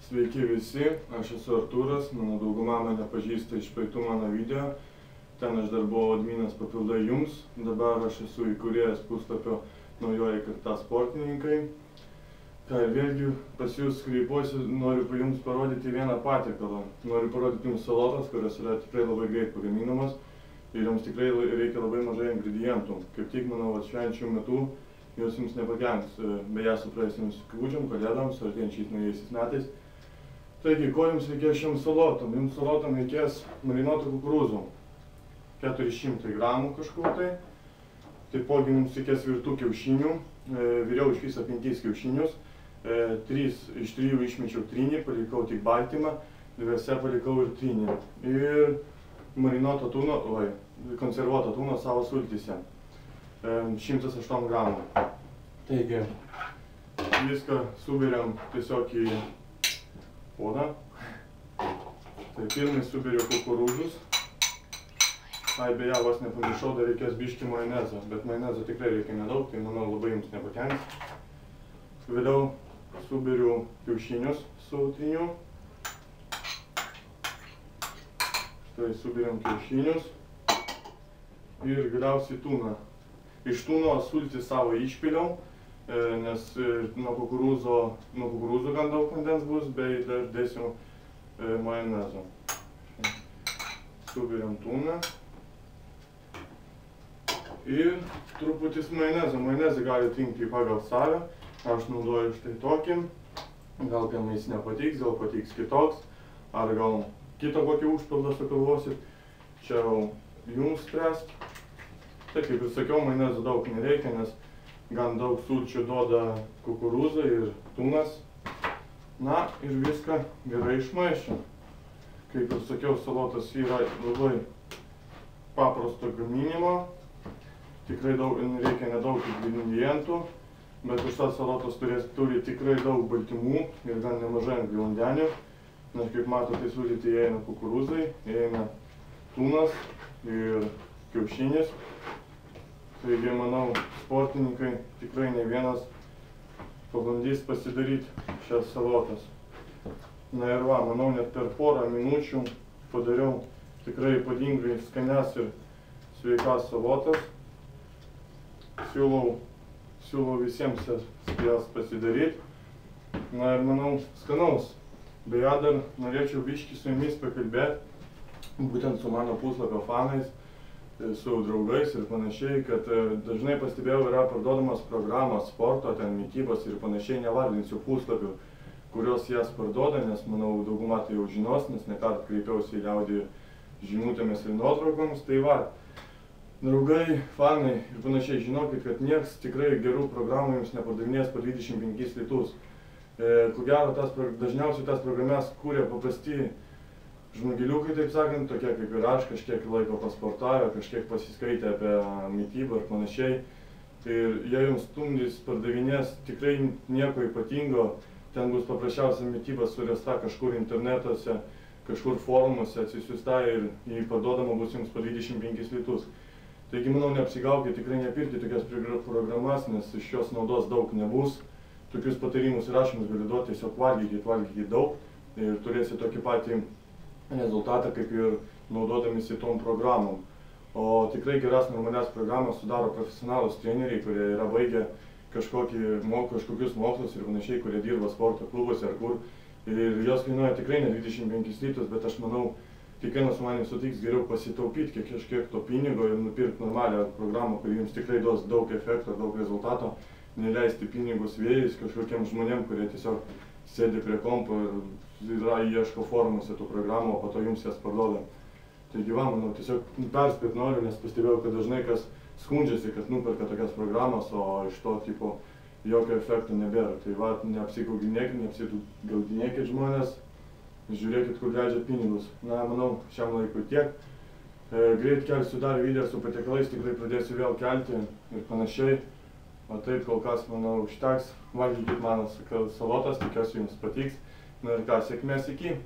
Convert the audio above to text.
Sveiki visi, aš esu Artūras, mano dauguma mane pažįsta iš praeitų mano video. Ten aš dar buvau adminas Papildai jums, dabar aš esu įkūrėjas puslapio Naujoji karta sportininkai. Ką ir vėlgi pas jūs kreipiuosi, noriu jums parodyti vieną patiekalą. Noriu parodyti jums salotas, kurios yra tikrai labai greit pagaminamos ir jums tikrai reikia labai mažai ingredientų. Kaip tik, manau, švenčių metu jos jums nepakenks, beje, su praėjusiams kūdžiam, kalėdams, artėjančiais naujaisiais metais. Taigi, ko jums reikės šiom salotom? Jums salotom reikės marinuotų kukurūzų, 400 gramų kažkur tai. Taipogi mums reikės virtų kiaušinių, viriau iš viso 5 kiaušinius, 3 iš 3 išmečiau trynį, palikau tik baltymą, 2 palikau ir trynį. Ir marinuoto tūno, konservuoto tūno savo sultyse, 108 gramų. Taigi, viską suberiam tiesiog į puodą. Tai pirmai suberiu kukurūzus. Beje, vos nepamiršau, dar reikės biškį majonezo, bet majonezo tikrai reikia nedaug, tai manau labai jums nepakenks. Vėliau suberiu kiaušinius su tryniu. Štai suberiam kiaušinius. Ir galiausiai tūną. Iš tūno sultį savo išpiliau, nes nuo kukurūzų gan daug vandens bus, bei dar dėsiu majonezo. Suberiam tūną. Ir truputis majonezo. Majonezą gali rinkti pagal save. Aš naudoju štai tokį. Gal kam jis nepatiks, gal patiks kitoks. Ar gal kito kokį užpildą sugalvosit. Čia jums spręst. Tai kaip ir sakiau, majonezo daug nereikia, nes gan daug sulčių duoda kukurūzai ir tūnas. Na ir viską gerai išmaiščiam. Kaip ir sakiau, salotas yra labai paprasto gaminimo. Tikrai reikia nedaug ingredientų, bet už tą salotas turi tikrai daug baltymų ir gan nemažai angliavandenių. Nes kaip matote, sudėti įeina kukurūzai, įeina tūnas ir kiaušinis. Taigi, manau, sportininkai tikrai ne vienas pabandys pasidaryti šias salotas. Na ir va, manau, net per porą minučių padariau tikrai ypatingai skanias ir sveikas salotas. Siūlau visiems jas pasidaryti. Na ir manau, skanaus. Beje, dar norėčiau biškį su jumis pakalbėti, būtent su mano puslapio fanais, su draugais ir panašiai, kad dažnai pastebėjau, yra parduodamas programos sporto, ten mitybos ir panašiai, nevardinsiu puslapių, kurios jas parduoda, nes manau dauguma tai jau žinos, nes nekart kreipiausi į liaudį žinutėmis ir nuotraukoms. Tai va, draugai, fanai ir panašiai, žinokit, kad nieks tikrai gerų programų jums nepardavinės po 25 litus. Ko gero, dažniausiai tas programas kūrė paprasti žmogeliukai, taip sakant, tokie kaip ir aš, kažkiek laiko pasportavę, kažkiek pasiskaitę apie mitybą ir panašiai. Ir jie jums stumdys, pardavinės tikrai nieko ypatingo, ten bus paprasčiausia mityba suresta kažkur internetuose, kažkur forumuose atsisiųsta ir jį parduodama bus jums po 25 litus. Taigi, manau, neapsigaukit, tikrai nepirkit tokias programas, nes iš jos naudos daug nebus. Tokius patarimus ir aš jums galiu duoti, tiesiog valgykit daug ir turėsit tokį patį rezultatą, kaip ir naudodamisi tom programom. O tikrai geras normalias programas sudaro profesionalūs treneriai, kurie yra baigę kažkokius mokslus ir panašiai, kurie dirba sporto klubuose ar kur. Ir jos kainuoja tikrai ne 25 litus, bet aš manau, kiekvienas su manim sutiks geriau pasitaupyti kažkiek to pinigo ir nupirkti normalią programą, kuri jums tikrai duos daug efekto, daug rezultato, neleisti pinigus vėjais kažkokiem žmonėm, kurie tiesiog sėdi prie kompo ir ieško forumuose tų programų, o po to jums jas parduoda. Taigi va, manau, tiesiog perspėti noriu, nes pastebėjau, kad dažnai kas skundžiasi, kad nuperka tokias programas, o iš to tipo jokio efekto nebėra. Tai va, neapsigaudinėkit, neapsigaudinėkit žmonės, žiūrėkit, kur leidžiat pinigus. Na, manau, šiam laikui tiek. Greit kelsiu dar video su patiekalais, tikrai pradėsiu vėl kelti ir panašiai. O taip, kol kas, manau, užteks. Valgykit mano salotas, tikiuosi jums patiks. Na ir ką, sėkmės iki.